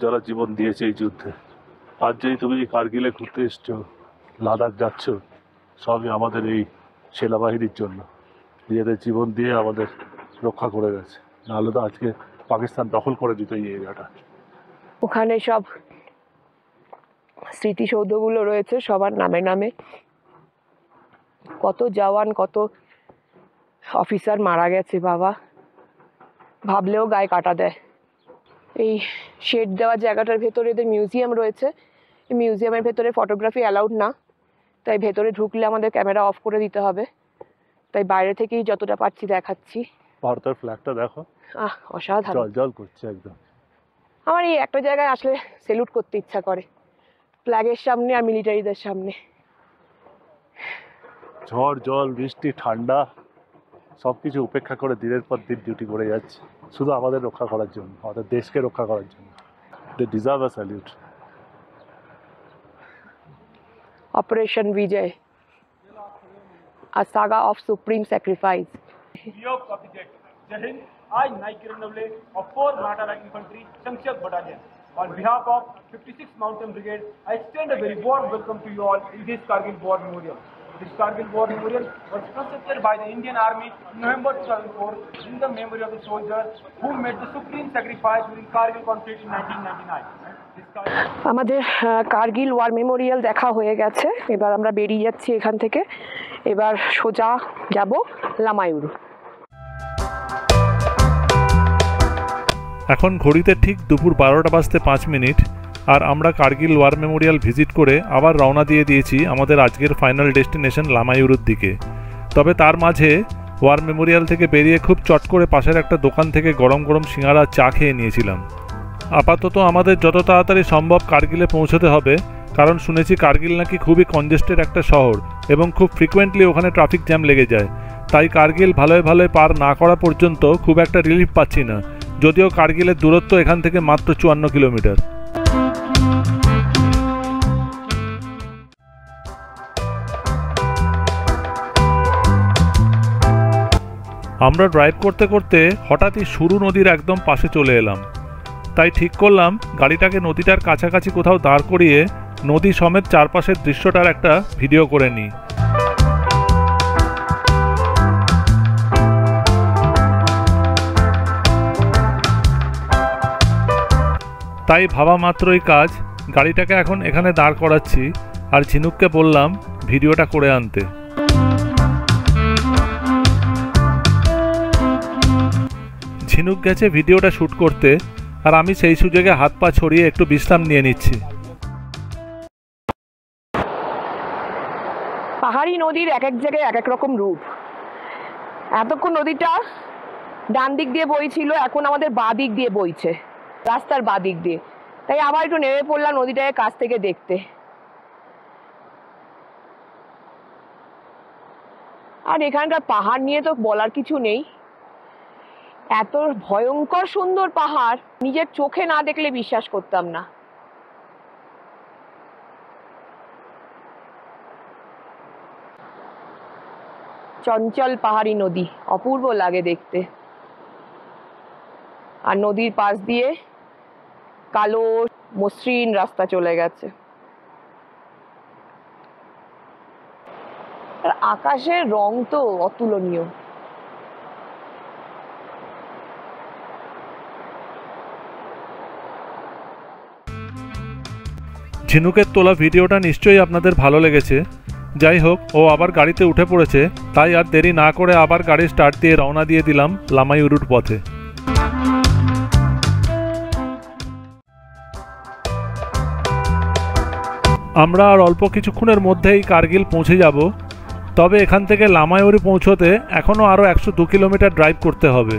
যারা জীবন দিয়েছে এই যুদ্ধে। আজ যেই তুমি কার্গিলে ঘুরতে এসছো, লাদাখ যাচ্ছ, সবই আমাদের এই সেনাবাহিনীর জন্য, নিজেদের জীবন দিয়ে আমাদের রক্ষা করে গেছে। নাহলে তো আজকে পাকিস্তান দখল করে দিত এই এরিয়াটা। ওখানে সব স্মৃতিসৌধগুলো রয়েছে সবার নামে নামে। কত জওয়ান, কত অফিসার মারা গেছে বাবা, ভাবলেও গায়ে কাটা দেয়। এই শেড দেওয়া জায়গাটার ভেতরে এদের মিউজিয়াম রয়েছে। এই মিউজিয়ামের ভেতরে ফটোগ্রাফি অ্যালাউড না, তাই ভেতরে ঢুকলে আমাদের ক্যামেরা অফ করে দিতে হবে, তাই বাইরে থেকেই যতটা পারছি দেখাচ্ছি। ভারতের ফ্ল্যাগটা দেখো, অসাধারণ, জল জল করছে একদম। আমার এই একটা জায়গায় আসলে সেলুট করতে ইচ্ছা করে, ফ্ল্যাগের সামনে আর মিলিটারিদের সামনে। ঝড় জল বৃষ্টি ঠান্ডা সবকিছু উপেক্ষা করে দিনের পর দিন ডিউটি করে যাচ্ছে, শুধু আমাদের রক্ষা করার জন্য, আমাদের দেশকে রক্ষা করার জন্য। They deserve a salute. Operation Vijay, a saga of supreme sacrifice. Jai Hind, I, Naik Kiran Navle of 4 Maratha Infantry, Sangchak Battalion. On behalf of 56th Mountain Brigade, I extend a very warm welcome to you all in this Kargil War Memorial. This Kargil War Memorial was constructed by the Indian Army in November 2004 in the memory of the soldiers who made the supreme sacrifice during Kargil conflict in 1999. আমাদের Kargil war Memorial দেখা হয়ে গেছে, এবার আমরা বেরিয়ে যাচ্ছি এখান থেকে। এবার সোজা যাব লামায়ুর। এখন ঘড়িতে ঠিক দুপুর 12টা বাজতে 5 মিনিট, আর আমরা কার্গিল ওয়ার মেমোরিয়াল ভিজিট করে আবার রওনা দিয়ে দিয়েছি আমাদের আজকের ফাইনাল ডেস্টিনেশন লামায়ুরের দিকে। তবে তার মাঝে ওয়ার মেমোরিয়াল থেকে বেরিয়ে খুব চট করে পাশের একটা দোকান থেকে গরম গরম সিঙ্গারা চা খেয়ে নিয়েছিলাম। আপাতত আমাদের যত তাড়াতাড়ি সম্ভব কার্গিলে পৌঁছতে হবে, কারণ শুনেছি কার্গিল নাকি খুবই কনজেস্টেড একটা শহর এবং খুব ফ্রিকোয়েন্টলি ওখানে ট্রাফিক জ্যাম লেগে যায়। তাই কার্গিল ভালোই ভালোই পার না করা পর্যন্ত খুব একটা রিলিফ পাচ্ছি না, যদিও কার্গিলের দূরত্ব এখান থেকে মাত্র 54 কিলোমিটার। আমরা ড্রাইভ করতে করতে হঠাৎই সুরু নদীর একদম পাশে চলে এলাম, তাই ঠিক করলাম গাড়িটাকে নদীটার কাছাকাছি কোথাও দাঁড় করিয়ে নদী সমেত চারপাশের দৃশ্যটার একটা ভিডিও করে নিই। তাই ভাবা মাত্রই কাজ, গাড়িটাকে এখন এখানে দাঁড় করাচ্ছি আর ঝিনুককে বললাম ভিডিওটা করে আনতে। ঝিনুক গেছে ভিডিওটা শ্যুট করতে, আর আমি সেই সুযোগে হাত পা ছড়িয়ে একটু বিশ্রাম নিয়ে নিচ্ছি। পাহাড়ি নদীর এক এক জায়গায় এক এক রকম রূপ। এতক্ষণ নদীটা ডান দিক দিয়ে বইছিল, এখন আমাদের বাঁ দিক দিয়ে বইছে, রাস্তার বাঁ দিক দিয়ে। তাই আবার একটু নেমে পড়লাম নদীটাকে কাছ থেকে দেখতে। আর এখানকার পাহাড় নিয়ে তো বলার কিছু নেই, এত ভয়ঙ্কর সুন্দর পাহাড় নিজের চোখে না দেখলে বিশ্বাস করতাম না। চঞ্চল পাহাড়ি নদী, অপূর্ব লাগে দেখতে। আর নদীর পাশ দিয়ে কালো মসৃণ রাস্তা চলে গেছে। আর আকাশের রং তো অতুলনীয়। ঝিনুকের তোলা ভিডিওটা নিশ্চয়ই আপনাদের ভালো লেগেছে। যাই হোক, ও আবার গাড়িতে উঠে পড়েছে, তাই আর দেরি না করে আবার গাড়ি স্টার্ট দিয়ে রওনা দিয়ে দিলাম লামাইউরুর পথে। আমরা আর অল্প কিছুক্ষণের মধ্যেই কার্গিল পৌঁছে যাব। তবে এখান থেকে লামাইউরি পৌঁছতে এখনও আরও 102 কিলোমিটার ড্রাইভ করতে হবে।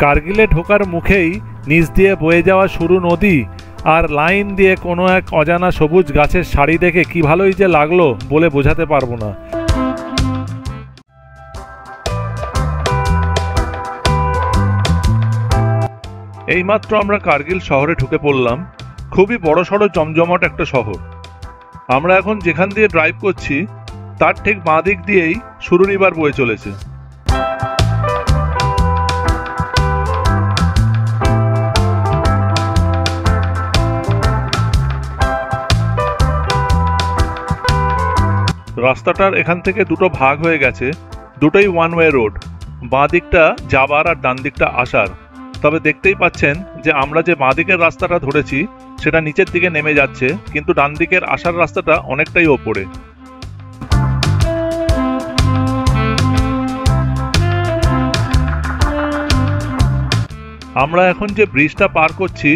কার্গিলে ঢোকার মুখেই নিচ দিয়ে বয়ে যাওয়া সরু নদী আর লাইন দিয়ে কোনো এক অজানা সবুজ গাছের সারি দেখে কি ভালোই যে লাগলো বলে বোঝাতে পারবো না। এইমাত্র আমরা কার্গিল শহরে ঢুকে পড়লাম। খুবই বড়সড় জমজমাট একটা শহর। আমরা এখন যেখান দিয়ে ড্রাইভ করছি তার ঠিক বাঁ দিক দিয়েই সুরু রিভার বয়ে চলেছে। রাস্তাটার এখান থেকে দুটো ভাগ হয়ে গেছে, দুটোই ওয়ান ওয়ে রোড, বাঁ দিকটা যাবার আর ডান দিকটা আসার। তবে দেখতেই পাচ্ছেন যে আমরা যে বাঁ দিকের রাস্তাটা ধরেছি সেটা নিচের দিকে নেমে যাচ্ছে, কিন্তু ডান দিকের আসার রাস্তাটা অনেকটাই ওপরে। আমরা এখন যে ব্রিজটা পার করছি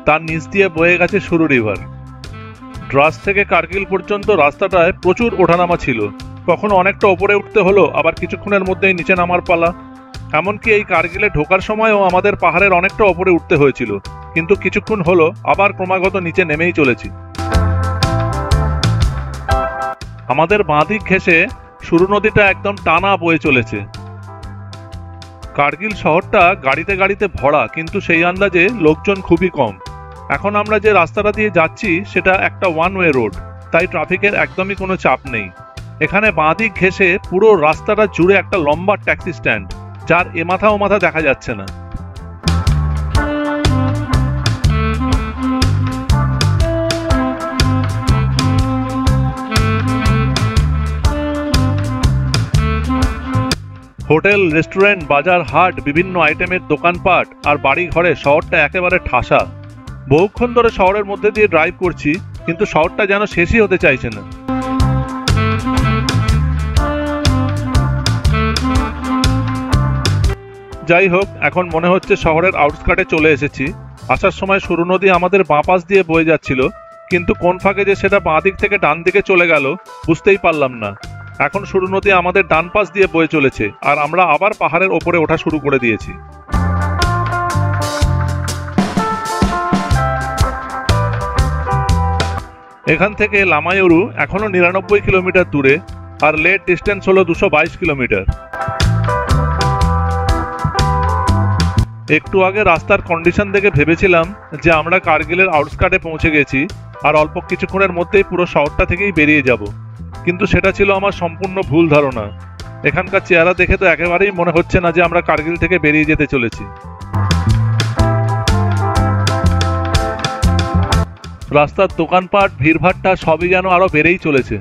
তার নিচ দিয়ে বয়ে গেছে সুরু রিভার। ড্রাস থেকে কার্গিল পর্যন্ত রাস্তাটায় প্রচুর ওঠানামা ছিল, কখনো অনেকটা ওপরে উঠতে হলো, আবার কিছুক্ষণের মধ্যেই নিচে নামার পালা। এমনকি এই কার্গিলে ঢোকার সময়ও আমাদের পাহাড়ের অনেকটা ওপরে উঠতে হয়েছিল, কিন্তু কিছুক্ষণ হলো আবার ক্রমাগত নিচে নেমেই চলেছি। আমাদের বাঁ দিক ঘেঁষে সুরু নদীটা একদম টানা বয়ে চলেছে। কার্গিল শহরটা গাড়িতে গাড়িতে ভরা, কিন্তু সেই আন্দাজে লোকজন খুবই কম। এখন আমরা যে রাস্তাটা দিয়ে যাচ্ছি সেটা একটা ওয়ান ওয়ে রোড, তাই ট্রাফিকের একদমই কোনো চাপ নেই। এখানে বাঁ দিক ঘেঁষে পুরো রাস্তাটা জুড়ে একটা লম্বা ট্যাক্সি স্ট্যান্ড, যার এ মাথা ও মাথা দেখা যাচ্ছে না। হোটেল, রেস্টুরেন্ট, বাজার, হাট, বিভিন্ন আইটেমের দোকানপাট আর বাড়ি ঘরে শহরটা একেবারে ঠাসা। বহুক্ষণ ধরে শহরের মধ্যে দিয়ে ড্রাইভ করছি, কিন্তু শহরটা যেন শেষই হতে চাইছে না। যাই হোক, এখন মনে হচ্ছে শহরের আউটস্কার্টে চলে এসেছি। আসার সময় সুরু নদী আমাদের বাঁ পাশ দিয়ে বয়ে যাচ্ছিল, কিন্তু কোন ফাঁকে যে সেটা বাঁ দিক থেকে ডান দিকে চলে গেল বুঝতেই পারলাম না। এখন সুরু নদী আমাদের ডান পাশ দিয়ে বয়ে চলেছে, আর আমরা আবার পাহাড়ের ওপরে ওঠা শুরু করে দিয়েছি। এখান থেকে লামাইউরু এখনো 99 কিলোমিটার দূরে, আর লেট ডিস্টেন্স হলো 222 কিলোমিটার। একটু আগে রাস্তার কন্ডিশন দেখে ভেবেছিলাম যে আমরা কার্গিলের আউটস্কার্টে পৌঁছে গেছি আর অল্প কিছুক্ষণের মধ্যেই পুরো শহরটা থেকেই বেরিয়ে যাব, কিন্তু সেটা ছিল আমার সম্পূর্ণ ভুল ধারণা। এখানকার চেহারা দেখে তো একেবারেই মনে হচ্ছে না যে আমরা কার্গিল থেকে বেরিয়ে যেতে চলেছি। রাস্তার দোকানপাট, ভিড়ভাট্টা সবই যেন আরো বেড়েই চলেছে।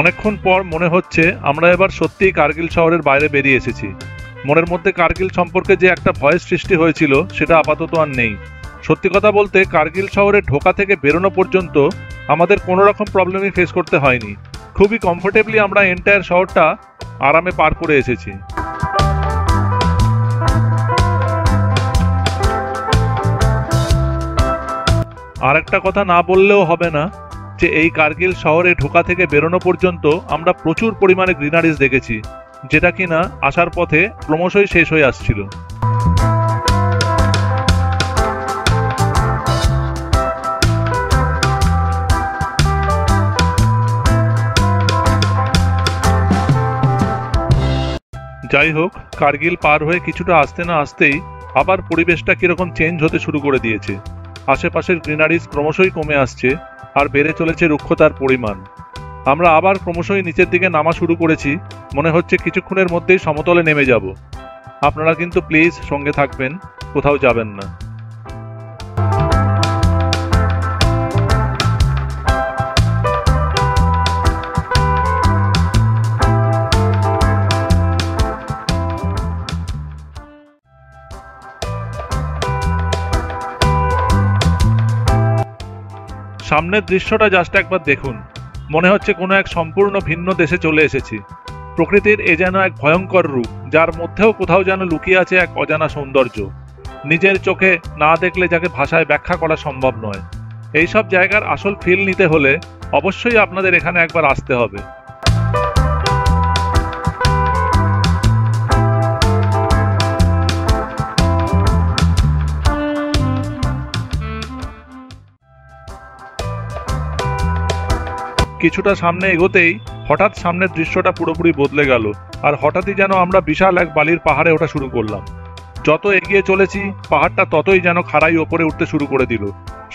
অনেকক্ষণ পর মনে হচ্ছে আমরা এবার সত্যিই কার্গিল শহরের বাইরে বেরিয়ে এসেছি। মনের মধ্যে কার্গিল সম্পর্কে যে একটা ভয়ের সৃষ্টি হয়েছিল সেটা আপাতত আর নেই। সত্যি কথা বলতে কার্গিল শহরে ঢোকা থেকে বেরোনো পর্যন্ত আমাদের কোনো রকম প্রবলেমই ফেস করতে হয়নি। খুবই কমফোর্টেবলি আমরা এন্টায়ার শহরটা আরামে পার করে এসেছি। আর একটা কথা না বললেও হবে না যে এই কার্গিল শহরে ঢোকা থেকে বেরোনো পর্যন্ত আমরা প্রচুর পরিমাণে গ্রিনারিজ দেখেছি, যেটা কিনা আসার পথে ক্রমশই শেষ হয়ে আসছিল। যাই হোক, কার্গিল পার হয়ে কিছুটা আসতে না আসতেই আবার পরিবেশটা কিরকম চেঞ্জ হতে শুরু করে দিয়েছে। আশেপাশের গ্রিনারিজ ক্রমশই কমে আসছে আর বেড়ে চলেছে রুক্ষতার পরিমাণ। আমরা আবার ক্রমশই নিচের দিকে নামা শুরু করেছি, মনে হচ্ছে কিছুক্ষণের মধ্যেই সমতলে নেমে যাব। আপনারা কিন্তু প্লিজ সঙ্গে থাকবেন, কোথাও যাবেন না। সামনের দৃশ্যটা জাস্ট একবার দেখুন, মনে হচ্ছে কোনো এক সম্পূর্ণ ভিন্ন দেশে চলে এসেছি। প্রকৃতির এ যেন এক ভয়ঙ্কর রূপ, যার মধ্যেও কোথাও যেন লুকিয়ে আছে এক অজানা সৌন্দর্য, নিজের চোখে না দেখলে যাকে ভাষায় ব্যাখ্যা করা সম্ভব নয়। এইসব জায়গার আসল ফিল নিতে হলে অবশ্যই আপনাদের এখানে একবার আসতে হবে। কিছুটা সামনে এগোতেই হঠাৎ সামনের দৃশ্যটা পুরোপুরি বদলে গেল, আর হঠাৎই যেন আমরা বিশাল এক বালির পাহাড়ে ওঠা শুরু করলাম। যত এগিয়ে চলেছি পাহাড়টা ততই যেন খাড়াই ওপরে উঠতে শুরু করে দিল।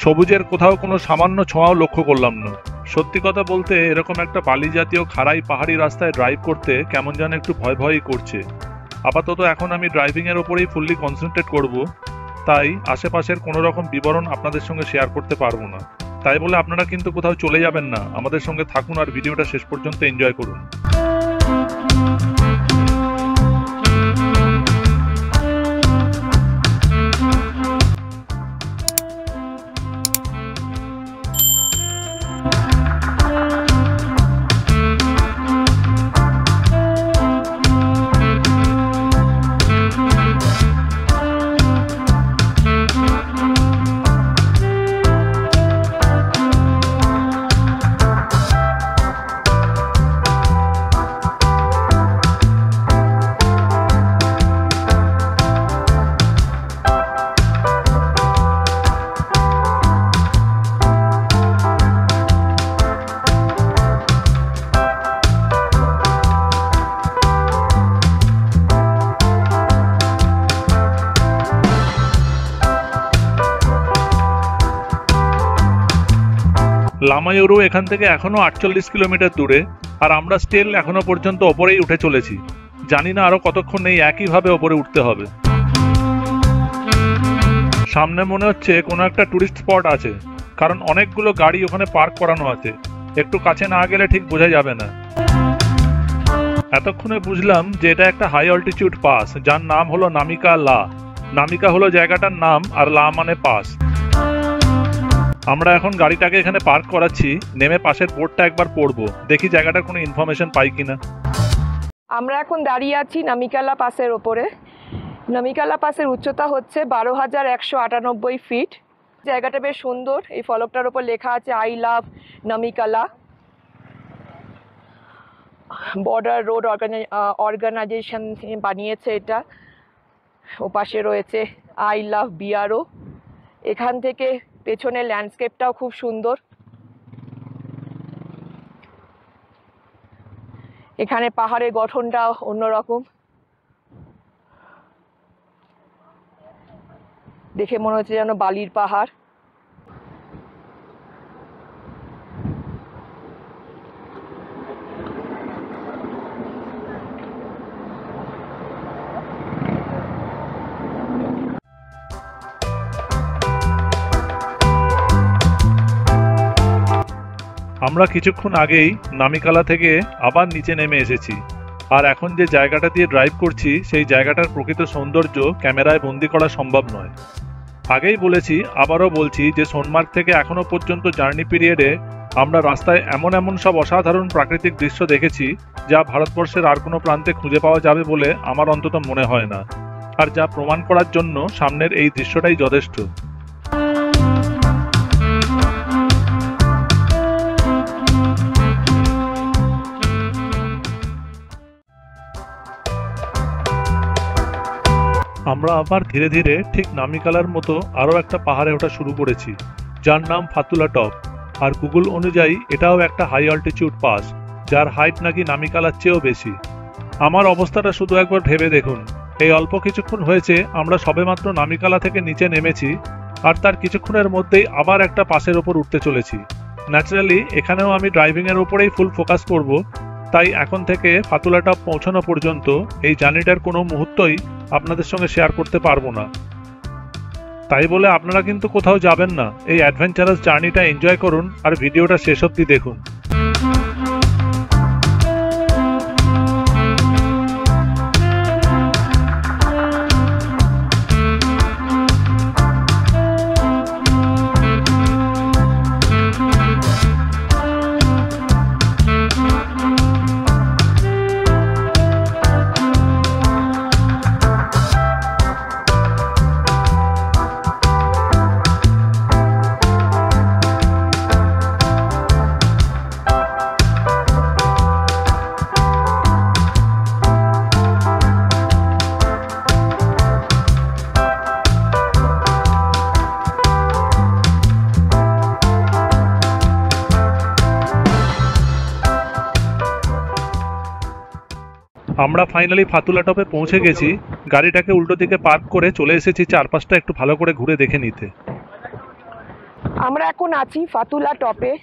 সবুজের কোথাও কোনো সামান্য ছোঁয়াও লক্ষ্য করলাম না। সত্যি কথা বলতে এরকম একটা বালি জাতীয় খাড়াই পাহাড়ি রাস্তায় ড্রাইভ করতে কেমন যেন একটু ভয় ভয়ই করছে। আপাতত এখন আমি ড্রাইভিংয়ের ওপরেই ফুললি কনসেন্ট্রেট করব, তাই আশেপাশের কোনো রকম বিবরণ আপনাদের সঙ্গে শেয়ার করতে পারবো না। তাই বলে আপনারা কিন্তু কোথাও চলে যাবেন না, আমাদের সঙ্গে থাকুন আর ভিডিওটা শেষ পর্যন্ত এনজয় করুন। লামায়ুরু এখান থেকে এখনো 48 কিলোমিটার দূরে, আর আমরা স্টিল এখনো পর্যন্ত ওপরেই উঠে চলেছি। জানি না আরো কতক্ষণ এই একইভাবে ওপরে উঠতে হবে। সামনে মনে হচ্ছে কোনো একটা টুরিস্ট স্পট আছে, কারণ অনেকগুলো গাড়ি ওখানে পার্ক করানো আছে। একটু কাছে না গেলে ঠিক বোঝা যাবে না। এতক্ষণে বুঝলাম যে এটা একটা হাই অল্টিটিউড পাস, যার নাম হলো নামিকা লা। নামিকা হলো জায়গাটার নাম, আর লা মানে পাস। আমরা এখন গাড়িটাকে এখানে পার্ক করাচ্ছি, নেমে পাশের বোর্ডটা একবার পড়বো, দেখি জায়গাটার কোনো ইনফরমেশন পাই কিনা। আমরা এখন দাঁড়িয়ে আছি নামিকালা পাসের ওপরে। নামিকালা পাসের উচ্চতা হচ্ছে 12,198 ফিট। জায়গাটা বেশ সুন্দর। এই ফলকটার ওপর লেখা আছে I love Namikala. Border Road Organisation বানিয়েছে এটা। ওপাশে রয়েছে আই লাভ বিআরও। এখান থেকে পেছনের ল্যান্ডস্কেপটাও খুব সুন্দর। এখানে পাহাড়ের গঠনটা অন্যরকম, দেখে মনে হচ্ছে যেন বালির পাহাড়। আমরা কিছুক্ষণ আগেই নামিকালা থেকে আবার নিচে নেমে এসেছি, আর এখন যে জায়গাটা দিয়ে ড্রাইভ করছি সেই জায়গাটার প্রকৃত সৌন্দর্য ক্যামেরায় বন্দি করা সম্ভব নয়। আগেই বলেছি, আবারও বলছি যে সোনমার্গ থেকে এখনো পর্যন্ত জার্নি পিরিয়ডে আমরা রাস্তায় এমন এমন সব অসাধারণ প্রাকৃতিক দৃশ্য দেখেছি যা ভারতবর্ষের আর কোনো প্রান্তে খুঁজে পাওয়া যাবে বলে আমার অন্তত মনে হয় না, আর যা প্রমাণ করার জন্য সামনের এই দৃশ্যটাই যথেষ্ট। আমরা আবার ধীরে ধীরে ঠিক নামিকালার মতো আরও একটা পাহাড়ে ওঠা শুরু করেছি, যার নাম ফাতুলা টপ। আর গুগল অনুযায়ী এটাও একটা হাই অল্টিটিউড পাস, যার হাইট নাকি নামিকালার চেয়েও বেশি। আমার অবস্থাটা শুধু একবার ভেবে দেখুন, এই অল্প কিছুক্ষণ হয়েছে আমরা সবেমাত্র নামিকালা থেকে নিচে নেমেছি, আর তার কিছুক্ষণের মধ্যেই আবার একটা পাসের ওপর উঠতে চলেছি। ন্যাচারালি এখানেও আমি ড্রাইভিংয়ের ওপরেই ফুল ফোকাস করব, তাই এখন থেকে ফাতুলা টপ পৌঁছানো পর্যন্ত এই জার্নিটার কোনো মুহূর্তই আপনাদের সঙ্গে শেয়ার করতে পারবো না। তাই বলে আপনারা কিন্তু কোথাও যাবেন না, এই অ্যাডভেঞ্চারাস জার্নিটা এনজয় করুন আর ভিডিওটা শেষ অবধি দেখুন। আমরা ফাইনালি ফাতুলা টপে পৌঁছে গেছি। গাড়িটাকে উল্টো দিকে পার্ক করে চলে এসেছি চারপাশটা একটু ভালো করে ঘুরে দেখে নিতে। আমরা এখন আছি ফাতুলা টপে।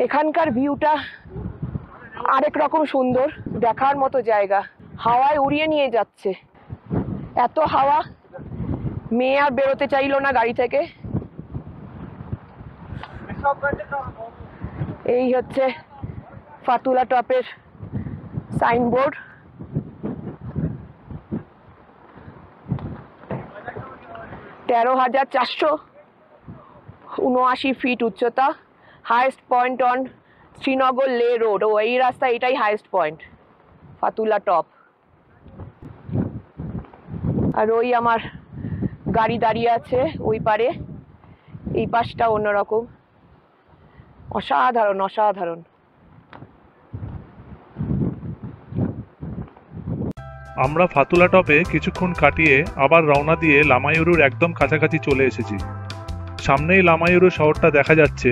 এখানকার ভিউটা আরেক রকম সুন্দর, দেখার মতো জায়গা। হাওয়ায় উড়িয়ে নিয়ে যাচ্ছে, এত হাওয়া, মেয়ে আর বেরোতে চাইলো না গাড়ি থেকে। এই হচ্ছে ফাতুলা টপের সাইনবোর্ড। তেরো 13,479 ফিট উচ্চতা, হাইয়েস্ট পয়েন্ট অন শ্রীনগর লে রোড। ও এই রাস্তা, এটাই হাইয়েস্ট পয়েন্ট, ফাতুলা টপ। আর ওই আমার গাড়ি দাঁড়িয়ে আছে ওই পারে, এই পাশটা অন্যরকম, অসাধারণ অসাধারণ। আমরা ফাতুলা টপে কিছুক্ষণ কাটিয়ে আবার রওনা দিয়ে লামায়ুরুর একদম কাছাকাছি চলে এসেছি। সামনেই লামায়ুরু শহরটা দেখা যাচ্ছে,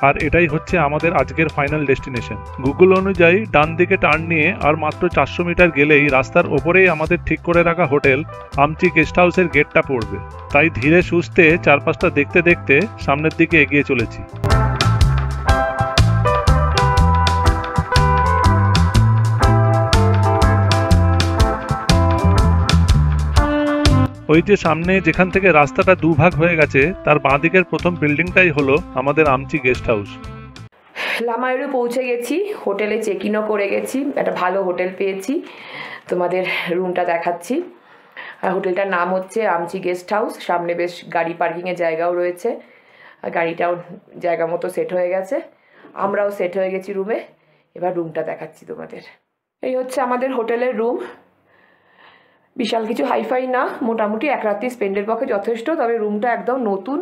আর এটাই হচ্ছে আমাদের আজকের ফাইনাল ডেস্টিনেশন। গুগল অনুযায়ী ডান দিকে টার্ন নিয়ে আর মাত্র 400 মিটার গেলেই রাস্তার ওপরেই আমাদের ঠিক করে রাখা হোটেল আমচি গেস্ট হাউসের গেটটা পড়বে। তাই ধীরে সুস্থে চারপাশটা দেখতে দেখতে সামনের দিকে এগিয়ে চলেছি। ওই যে সামনে যেখান থেকে রাস্তাটা দুভাগ হয়ে গেছে, তার বাঁ দিকের প্রথম বিল্ডিংটাই হলো আমাদের আমচি গেস্ট হাউস। লামায়ুরু পৌঁছে গেছি, হোটেলে চেক ইনও করে গেছি, একটা ভালো হোটেল পেয়েছি। তোমাদের রুমটা দেখাচ্ছি। আর হোটেলটার নাম হচ্ছে আমচি গেস্ট হাউস। সামনে বেশ গাড়ি পার্কিংয়ের জায়গাও রয়েছে, গাড়িটাও জায়গা মতো সেট হয়ে গেছে, আমরাও সেট হয়ে গেছি রুমে। এবার রুমটা দেখাচ্ছি তোমাদের। এই হচ্ছে আমাদের হোটেলের রুম। বিশাল কিছু হাইফাই না, মোটামুটি এক রাত্রি স্পেন্ডের পক্ষে যথেষ্ট। তবে রুমটা একদম নতুন,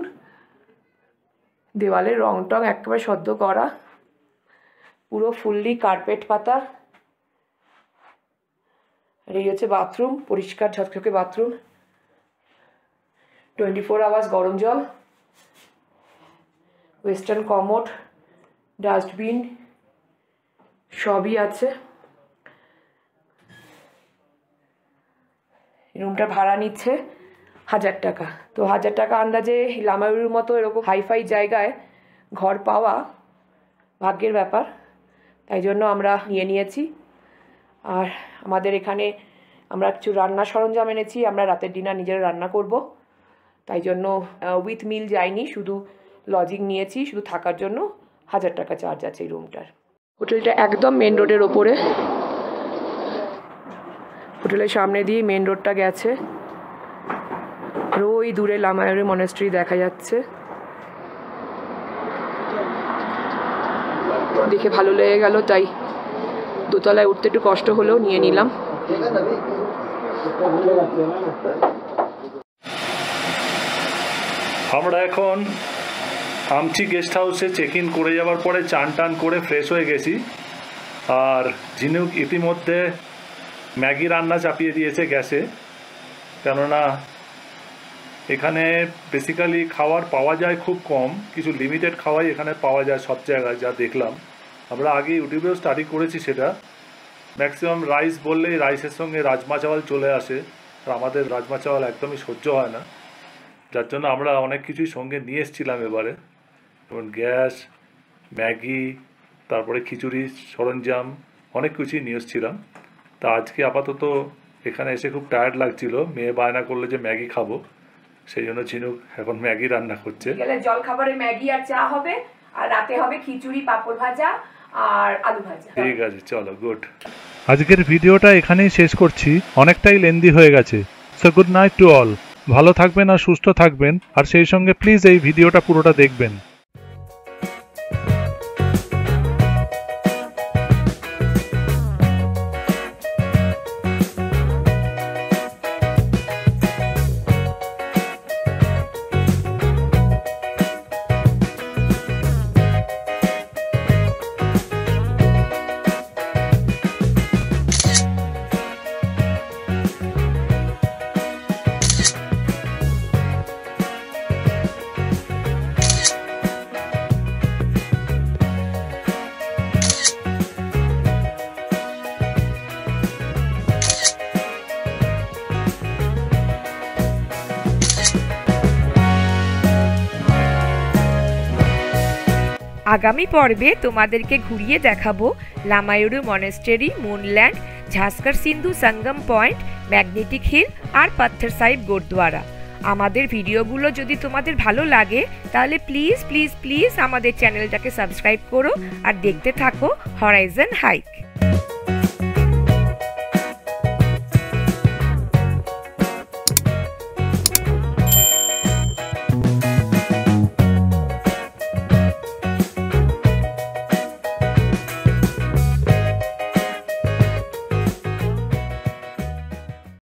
দেওয়ালের রং টং একেবারে সদ্য করা, পুরো ফুললি কার্পেট পাতা। আর এই হচ্ছে বাথরুম, পরিষ্কার ঝকঝকে বাথরুম, 24 আওয়ার্স গরম জল, ওয়েস্টার্ন কমোড, ডাস্টবিন সবই আছে। রুমটা ভাড়া নিচ্ছে 1000 টাকা। তো 1000 টাকা আন্দাজে লামায়ুরুর মতো এরকম হাইফাই জায়গায় ঘর পাওয়া ভাগ্যের ব্যাপার, তাই জন্য আমরা নিয়েছি। আর আমাদের এখানে আমরা কিছু রান্নার সরঞ্জাম এনেছি, আমরা রাতের ডিনার নিজেরা রান্না করব, তাই জন্য উইথ মিল যাইনি, শুধু লজিং নিয়েছি। শুধু থাকার জন্য 1000 টাকা চার্জ আছে এই রুমটার। হোটেলটা একদম মেন রোডের ওপরে, হোটেলের সামনে দিয়ে মেন রোডটা গেছে। আর ওই দূরে লামায়ুরু মনেস্ট্রি দেখা যাচ্ছে, দেখে ভালো লেগে গেল, তাই দোতলায় উঠতে একটু কষ্ট হলেও নিয়ে নিলাম। আমরা এখন আমচি গেস্ট হাউসে চেক ইন করে যাওয়ার পরে চান টান করে ফ্রেশ হয়ে গেছি। আর ঝিনুক ইতিমধ্যে ম্যাগি রান্না চাপিয়ে দিয়েছে গ্যাসে। কেননা এখানে বেসিক্যালি খাবার পাওয়া যায় খুব কম, কিছু লিমিটেড খাওয়াই এখানে পাওয়া যায় সব জায়গায়, যা দেখলাম। আমরা আগে ইউটিউবেও স্টাডি করেছি সেটা। ম্যাক্সিমাম রাইস বললেই রাইসের সঙ্গে রাজমা চাওয়াল চলে আসে, আর আমাদের রাজমা চাওয়াল একদমই সহ্য হয় না, যার জন্য আমরা অনেক কিছুই সঙ্গে নিয়ে এসেছিলাম এবারে, যেমন গ্যাস, ম্যাগি, তারপরে খিচুড়ি সরঞ্জাম, অনেক কিছুই নিয়ে এসেছিলাম। তা আজকে আপাতত এখানে এসে খুব টায়ার্ড লাগছিল, মেয়ে বায়না করলে যে ম্যাগি খাবো, সেই জন্য ঝিনুক এখন ম্যাগি রান্না করছে। জল খাবারে ম্যাগি আর চা হবে, আর রাতে হবে খিচুড়ি, পাঁপড় ভাজা আর আলু ভাজা। ঠিক আছে, চলো, গুড। আজকের ভিডিওটা এখানেই শেষ করছি, অনেকটাই লেন্দি হয়ে গেছে। So good night to all. ভালো থাকবেন আর সুস্থ থাকবেন, আর সেই সঙ্গে প্লিজ এই ভিডিওটা পুরোটা দেখবেন। আগামী পর্বে তোমাদেরকে ঘুরিয়ে দেখাবো লামায়ুরু মনেস্টেরি, মুনল্যান্ড, ঝাস্কার সিন্ধু সঙ্গম পয়েন্ট, ম্যাগনেটিক হিল আর পাথর সাহিব গুরুদ্বারা। আমাদের ভিডিওগুলো যদি তোমাদের ভালো লাগে তাহলে প্লিজ প্লিজ প্লিজ আমাদের চ্যানেলটাকে সাবস্ক্রাইব করো আর দেখতে থাকো হরাইজন হাইক।